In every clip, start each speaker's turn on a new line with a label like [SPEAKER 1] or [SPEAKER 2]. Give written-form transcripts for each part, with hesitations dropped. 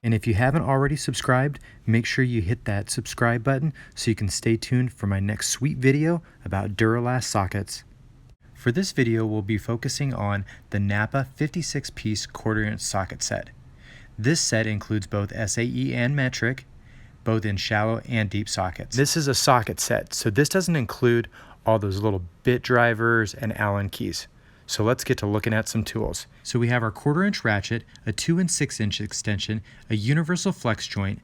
[SPEAKER 1] And if you haven't already subscribed, make sure you hit that subscribe button so you can stay tuned for my next sweet video about Duralast sockets. For this video, we'll be focusing on the Napa 56-piece quarter-inch socket set. This set includes both SAE and Metric, both in shallow and deep sockets. This is a socket set, so this doesn't include all those little bit drivers and Allen keys. So let's get to looking at some tools. So we have our quarter-inch ratchet, a 2 and 6-inch extension, a universal flex joint,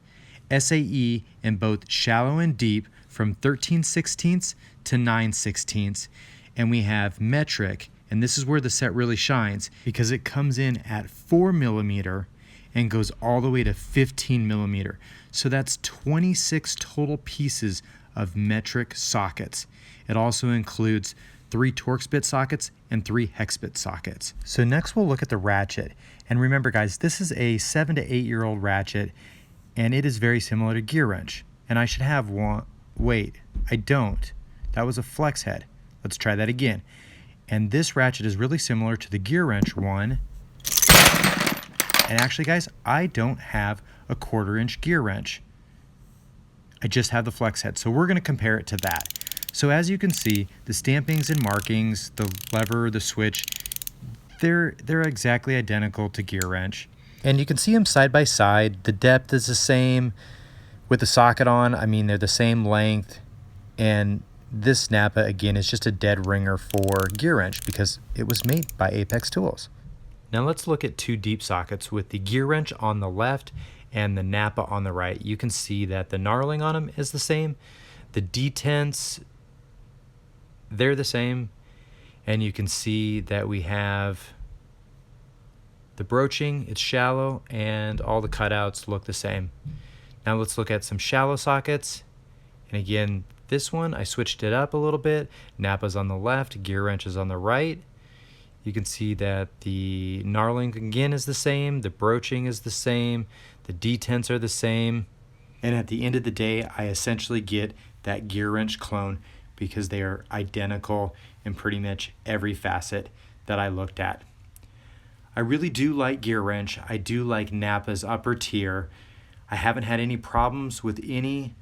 [SPEAKER 1] SAE in both shallow and deep from 13/16 to 9/16, and we have Metric, and this is where the set really shines because it comes in at 4mm and goes all the way to 15mm. So that's 26 total pieces of Metric sockets. It also includes 3 Torx bit sockets and 3 hex bit sockets. So next we'll look at the ratchet. And remember guys, this is a 7 to 8 year old ratchet and it is very similar to GearWrench. And I should have one, wait, I don't. That was a flex head. Let's try that again. And this ratchet is really similar to the GearWrench one. And actually guys, I don't have a quarter-inch GearWrench. I just have the flex head. So we're gonna compare it to that. So as you can see, the stampings and markings, the lever, the switch, they're exactly identical to GearWrench. And you can see them side by side. The depth is the same with the socket on. I mean, they're the same length. And this Napa, again, is just a dead ringer for GearWrench because it was made by Apex Tools. Now let's look at 2 deep sockets with the GearWrench on the left and the Napa on the right. You can see that the knurling on them is the same. The detents, they're the same, and you can see that we have the broaching, it's shallow, and all the cutouts look the same. Now let's look at some shallow sockets, and again, this one I switched it up a little bit. Napa's on the left, GearWrench is on the right. You can see that the knurling again is the same, the broaching is the same, the detents are the same, and at the end of the day I essentially get that GearWrench clone because they are identical in pretty much every facet that I looked at. I really do like GearWrench. I do like Napa's upper tier. I haven't had any problems with any,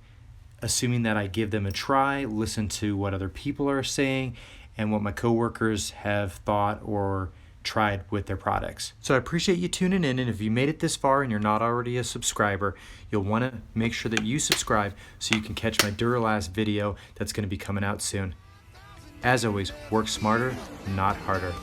[SPEAKER 1] assuming that I give them a try, listen to what other people are saying, and what my coworkers have thought or tried with their products. So I appreciate you tuning in, and if you made it this far and you're not already a subscriber, you'll want to make sure that you subscribe so you can catch my Duralast video that's going to be coming out soon. As always, work smarter, not harder.